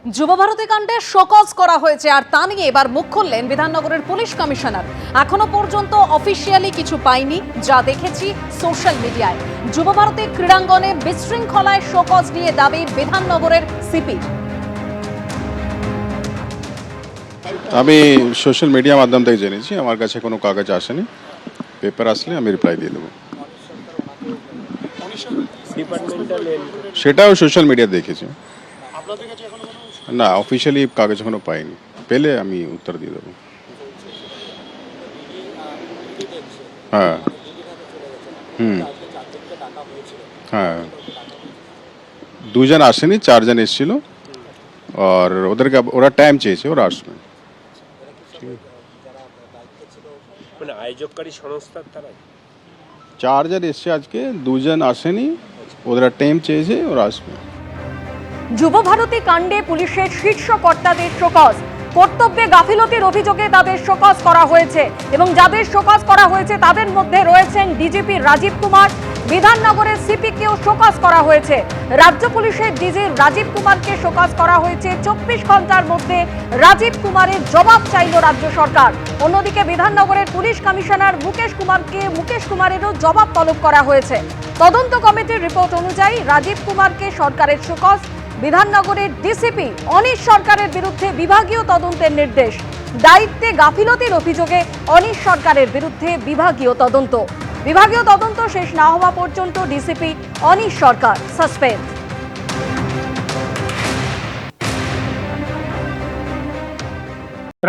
যুবভারতী কাণ্ডে শোকজ করা হয়েছে আর তা নিয়ে এবার মুখ খুললেন বিধাননগরের পুলিশ কমিশনার। এখনো পর্যন্ত অফিসিয়ালি কিছু পাইনি, যা দেখেছি সোশ্যাল মিডিয়ায়। যুবভারতী ক্রীড়াঙ্গনে বিশৃঙ্খলায় শোকজ নিয়ে দাবি বিধাননগরের সিপি। আমি সোশ্যাল মিডিয়া মাধ্যম থেকে জেনেছি, আমার কাছে কোনো কাগজ আসেনি। পেপার আসলে আমি রিপ্লাই দিয়ে দেবো। সেটাও সোশ্যাল মিডিয়া দেখেছি। না, অফিসিয়ালি কাগজ এখনো পাইনি, পেলে আমি উত্তর দিয়ে দেবো। হ্যাঁ হ্যাঁ, দুজন আসেনি, চারজন এসেছিল। আর ওদেরকে ওরা টাইম চেয়েছে, ওরা আসবে। মানে আয়োজককারী সংস্থার তারা চারজন এসছে আজকে, দুজন আসেনি, ওরা টাইম চেয়েছে, ওরা আসবে। যুবভারতী কাণ্ডে পুলিশের শীর্ষ কর্তাদের শোকজ, কর্তব্যে গাফিলতির অভিযোগে তাদের শোকজ করা হয়েছে এবং যাদের শোকজ করা হয়েছে তাদের মধ্যে রয়েছেন ডিজিপি রাজীব কুমার। বিধাননগরের সিপিকেও শোকজ করা হয়েছে। রাজ্য পুলিশের ডিজি রাজীব কুমারকে শোকজ করা হয়েছে। 24 ঘন্টার মধ্যে রাজীব কুমারের জবাব চাইল রাজ্য সরকার। অন্যদিকে বিধাননগরের পুলিশ কমিশনার মুকেশ কুমারেরও জবাব তলব করা হয়েছে। তদন্ত কমিটির রিপোর্ট অনুযায়ী রাজীব কুমারকে সরকারের শোকজ। বিধাননগরের ডিসিপি অনিশ সরকারের বিরুদ্ধে বিভাগীয় তদন্তের নির্দেশ। দায়িত্বে গাফিলতির অভিযোগে অনিশ সরকারের বিরুদ্ধে বিভাগীয় তদন্ত। বিভাগীয় তদন্ত শেষ না হওয়া পর্যন্ত ডিসিপি অনিশ সরকার সাসপেন্ড।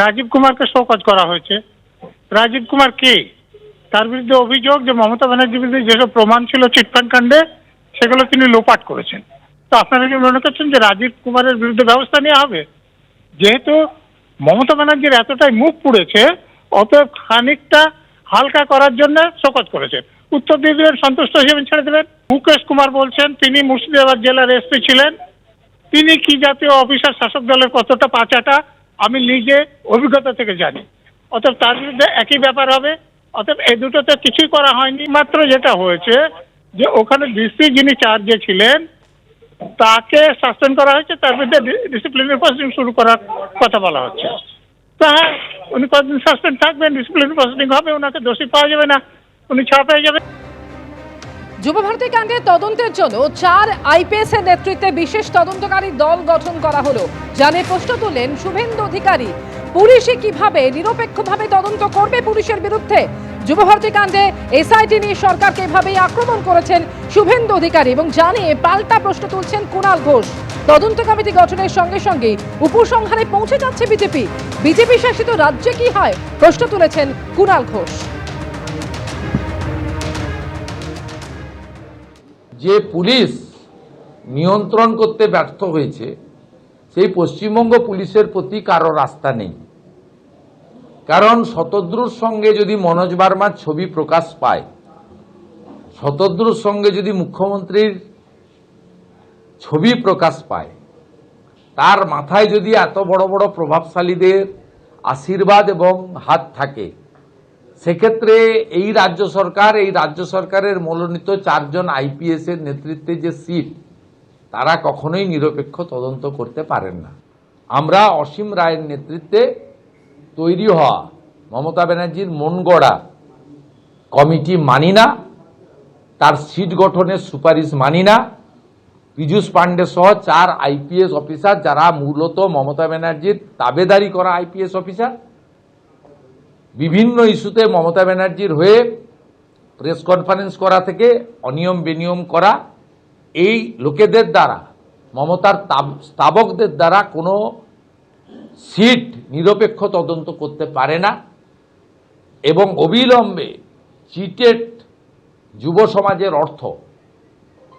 রাজীব কুমারকে শোকজ করা হয়েছে। রাজীব কুমার কে? তার বিরুদ্ধে অভিযোগ যে মমতা ব্যানার্জির বিরুদ্ধে যেসব প্রমাণ ছিল চিটফান্ড কাণ্ডে সেগুলো তিনি লোপাট করেছেন। তো আপনারা কি মনে করছেন যে রাজীব কুমারের বিরুদ্ধে ব্যবস্থা নেওয়া হবে? যেহেতু মমতা ব্যানার্জির এতটাই মুখ পুড়েছে, অতএব খানিকটা হালকা করার জন্য শোকজ করেছেন। উত্তর দিয়ে দেবেন, সন্তুষ্ট হিসেবে ছেড়ে দেবেন। মুকেশ কুমার বলছেন তিনি মুর্শিদাবাদ জেলার এসপি ছিলেন, তিনি কি জাতীয় অফিসার শাসক দলের কতটা পাচাটা আমি নিজে অভিজ্ঞতা থেকে জানি। অতএব তার বিরুদ্ধে একই ব্যাপার হবে। অতএব এই দুটোতে কিছুই করা হয়নি। মাত্র যেটা হয়েছে যে ওখানে ডিসি যিনি চার্জে ছিলেন তাকে সাসপেন্ড করা হয়েছে, তার বিরুদ্ধে ডিসিপ্লিনারি প্রসিডিং শুরু করার কথা বলা হচ্ছে। তো হ্যাঁ, উনি কতদিন সাসপেন্ড থাকবেন, ডিসিপ্লিনারি প্রসিডিং হবে, ওনাকে দোষী পাওয়া যাবে না, উনি ছাড়া পেয়ে যাবেন। যুবভারতী কাণ্ডের তদন্তের জন্য 4 আইপিএস এর নেতৃত্বে বিশেষ তদন্তকারী দল গঠন করা হলো। জানে প্রশ্ন তুললেন শুভেন্দু অধিকারী, পুলিশে কিভাবে নিরপেক্ষভাবে তদন্ত করবে পুলিশের বিরুদ্ধে? যুবভারতী কাণ্ডে এসআইটি নিয়ে সরকারকে এভাবেই আক্রমণ করেছেন শুভেন্দু অধিকারী এবং জানিয়ে পাল্টা প্রশ্ন তুলছেন কুণাল ঘোষ। তদন্ত কমিটি গঠনের সঙ্গে সঙ্গে উপসংহারে পৌঁছে যাচ্ছে বিজেপি শাসিত রাজ্যে কি হয়, প্রশ্ন তুলেছেন কুণাল ঘোষ। যে পুলিশ নিয়ন্ত্রণ করতে ব্যর্থ হয়েছে সেই পশ্চিমবঙ্গ পুলিশের প্রতি কারো আস্থা নেই। কারণ শতদ্রুর সঙ্গে যদি মনোজ বার্মার ছবি প্রকাশ পায়, শতদ্রুর সঙ্গে যদি মুখ্যমন্ত্রীর ছবি প্রকাশ পায়, তার মাথায় যদি এত বড় বড় প্রভাবশালীদের আশীর্বাদ এবং হাত থাকে, সেক্ষেত্রে এই রাজ্য সরকারের মনোনীত 4 জন আইপিএস এর নেতৃত্বে যে সিট, তারা কখনোই নিরপেক্ষ তদন্ত করতে পারেন না। আমরা অসীম রায়ের নেতৃত্বে তৈরি হওয়া মমতা ব্যানার্জির মন গড়া কমিটি মানি না, তার সিট গঠনের সুপারিশ মানি না। পীযূষ পাণ্ডে সহ 4 আইপিএস অফিসার, যারা মূলত মমতা ব্যানার্জির দাবেদারি করা আইপিএস অফিসার, বিভিন্ন ইস্যুতে মমতা ব্যানার্জির হয়ে প্রেস কনফারেন্স করা থেকে অনিয়ম বেনিয়ম করা, এই লোকেদের দ্বারা, মমতার স্তাবকদের দ্বারা কোনো সিট নিরপেক্ষ তদন্ত করতে পারে না এবং অবিলম্বে চিটেড যুব সমাজের অর্থ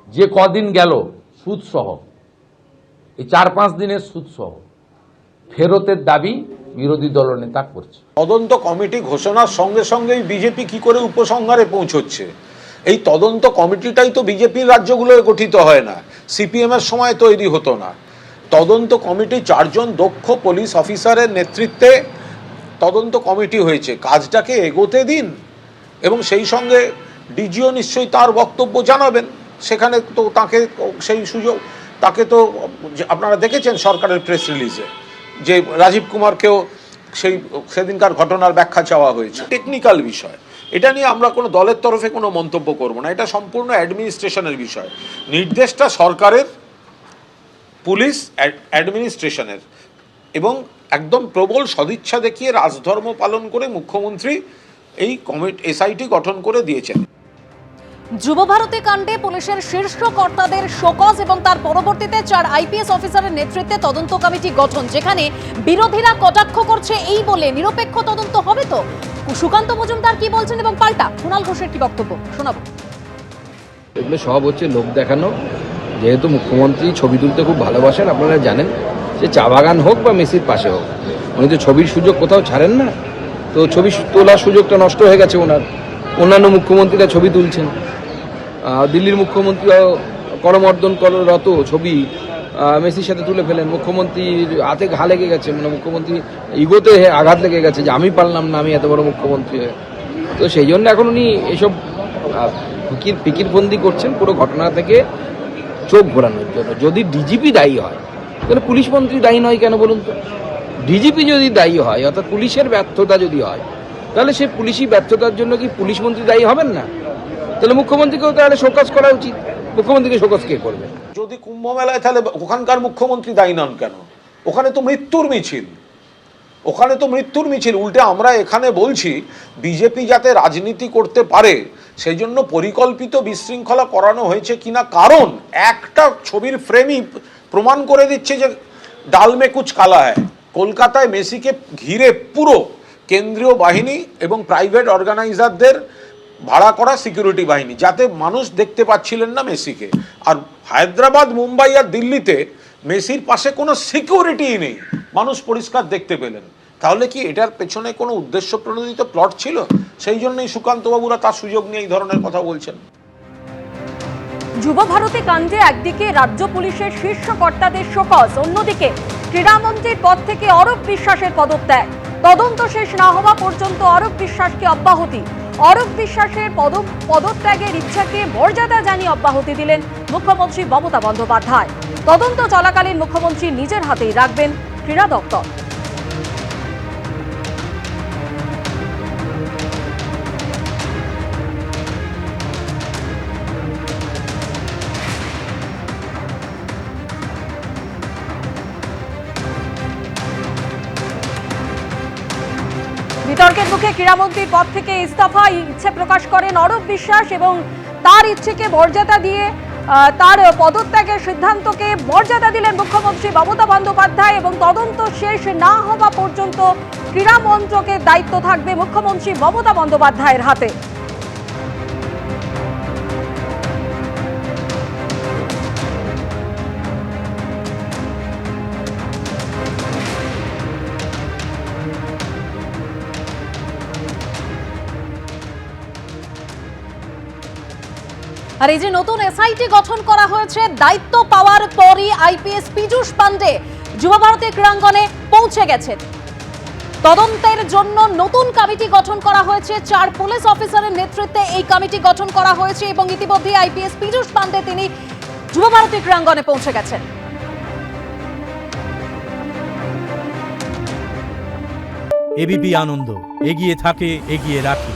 যে কদিন গেল সুদসহ, এই 4-5 দিনের সুদসহ ফেরতের দাবি বিরোধী দলনেতা করছে। তদন্ত কমিটি ঘোষণার সঙ্গে সঙ্গেই বিজেপি কি করে উপসংহারে পৌঁছচ্ছে? এই তদন্ত কমিটিটাই তো বিজেপির রাজ্যগুলোয় গঠিত হয় না, সিপিএম এর সময় তৈরি হতো না। তদন্ত কমিটি 4 জন দক্ষ পুলিশ অফিসারের নেতৃত্বে তদন্ত কমিটি হয়েছে, কাজটাকে এগোতে দিন এবং সেই সঙ্গে ডিজিও নিশ্চয়ই তার বক্তব্য জানাবেন, সেখানে তো তাকে সেই সুযোগ তাকে তো আপনারা দেখেছেন সরকারের প্রেস রিলিজে যে রাজীব কুমারকেও সেদিনকার ঘটনার ব্যাখ্যা চাওয়া হয়েছে। টেকনিক্যাল বিষয়, এটা নিয়ে আমরা কোনো দলের তরফে কোনো মন্তব্য করব না, এটা সম্পূর্ণ অ্যাডমিনিস্ট্রেশনের বিষয়। নির্দেশটা সরকারের, পুলিশ অ্যাডমিনিস্ট্রেশনের, এবং একদম প্রবল সদিচ্ছা দেখিয়ে রাজধর্ম পালন করে মুখ্যমন্ত্রী এই এসআইটি গঠন করে দিয়েছেন। যুবভারতী কাণ্ডে পুলিশের শীর্ষ কর্তাদের শোকজ এবং তার পরবর্তীতে 4 আইপিএস অফিসারের নেতৃত্বে তদন্ত কমিটি গঠন, যেখানে বিরোধীরা কটাক্ষ করছে এই বলে নিরপেক্ষ তদন্ত হবে তো। সুকান্ত মজুমদার কি বলছেন এবং পাল্টা কুণাল ঘোষের কি বক্তব্য শোনাবো। এগুলো সব হচ্ছে লোক দেখানো। যেহেতু মুখ্যমন্ত্রী ছবি তুলতে খুব ভালোবাসেন, আপনারা জানেন, সে চা বাগান হোক বা মেসির পাশে হোক, উনি তো ছবির সুযোগ কোথাও ছাড়েন না। তো ছবি তোলার সুযোগটা নষ্ট হয়ে গেছে ওনার। অন্যান্য মুখ্যমন্ত্রীরা ছবি তুলছেন, দিল্লির মুখ্যমন্ত্রীও করমর্দনরত ছবি মেসির সাথে তুলে ফেলেন। মুখ্যমন্ত্রীর হাতে ঘা লেগে গেছে, মানে মুখ্যমন্ত্রী ইগোতে আঘাত লেগে গেছে যে আমি পারলাম না, আমি এত বড় মুখ্যমন্ত্রী হয়ে। তো সেই জন্য এখন উনি এসব ফিকিরবন্দি করছেন পুরো ঘটনা থেকে চোখ ঘোরানোর জন্য। যদি ডিজিপি দায়ী হয় তাহলে পুলিশ মন্ত্রী দায়ী নয় কেন বলুন তো? ডিজিপি যদি দায়ী হয়, অর্থাৎ পুলিশের ব্যর্থতা যদি হয়, তাহলে সে পুলিশি ব্যর্থতার জন্য কি পুলিশ মন্ত্রী দায়ী হবেন না? তাহলে মুখ্যমন্ত্রীকেও তাহলে শোকজ করা উচিত। মুখ্যমন্ত্রীকে শোকজ কে করবে? যদি কুম্ভ মেলায়, তাহলে ওখানকার মুখ্যমন্ত্রী দায়ী নন কেন? ওখানে তো মৃত্যুর মিছিল, ওখানে তো মৃত্যুর মিছিল। উল্টে আমরা এখানে বলছি বিজেপি যাতে রাজনীতি করতে পারে সেই জন্য পরিকল্পিত বিশৃঙ্খলা করানো হয়েছে কিনা, কারণ একটা ছবির ফ্রেমই প্রমাণ করে দিচ্ছে যে ডাল মে কুচ কালা হ্যায়। কলকাতায় মেসিকে ঘিরে পুরো কেন্দ্রীয় বাহিনী এবং প্রাইভেট অর্গানাইজারদের ভাড়া করা সিকিউরিটি বাহিনী, যাতে মানুষ দেখতে পাচ্ছিলেন না মেসিকে। আর হায়দ্রাবাদ, মুম্বাই আর দিল্লিতে মেসির পাশে কোনো সিকিউরিটিই নেই, মানুষ পরিষ্কার দেখতে পেলেন। তাহলে কি এটার পেছনে কোনো উদ্দেশ্য প্রণোদিত প্লট ছিল? সেই জন্যই সুকান্তবাবুরা তার সুযোগ নিয়ে এই ধরনের কথা বলছেন। যুবভারতী কাণ্ডে একদিকে রাজ্য পুলিশের শীর্ষ কর্তাদের শোকজ, অন্যদিকে ক্রীড়ামন্ত্রীর পদ থেকে অরূপ বিশ্বাসের পদত্যাগ। তদন্ত শেষ না হওয়া পর্যন্ত অরূপ বিশ্বাসকে অব্যাহতি। অরূপ বিশ্বাসের পদত্যাগের ইচ্ছাকে মর্যাদা জানিয়ে অব্যাহতি দিলেন মুখ্যমন্ত্রী মমতা বন্দ্যোপাধ্যায়। তদন্ত চলাকালীন মুখ্যমন্ত্রী নিজের হাতেই রাখবেন ক্রীড়া দপ্তর। বিতর্কের মুখে ক্রীড়ামন্ত্রীর পদ থেকে ইস্তফা ইচ্ছে প্রকাশ করেন অরূপ বিশ্বাস এবং তার ইচ্ছেকে মর্যাদা দিয়ে তার পদত্যাগের সিদ্ধান্তকে মর্যাদা দিলেন মুখ্যমন্ত্রী মমতা বন্দ্যোপাধ্যায়। এবং তদন্ত শেষ না হওয়া পর্যন্ত ক্রীড়া মন্ত্রকের দায়িত্ব থাকবে মুখ্যমন্ত্রী মমতা বন্দ্যোপাধ্যায়ের হাতে। আর এই যে নতুন এসআইটি গঠন করা হয়েছে, দায়িত্ব পাওয়ার পরই আইপিএস পীযূষ পান্ডে যুবভারতী ক্রীড়াঙ্গনে পৌঁছে গেছেন। তদন্তের জন্য নতুন কমিটি গঠন করা হয়েছে, 4 পুলিশ অফিসারের নেতৃত্বে এই কমিটি গঠন করা হয়েছে এবং ইতিমধ্যে আইপিএস পীযূষ পান্ডে তিনি যুবভারতী ক্রীড়াঙ্গনে পৌঁছে গেছেন। এবিপি আনন্দ, এগিয়ে থাকে, এগিয়ে রাখে।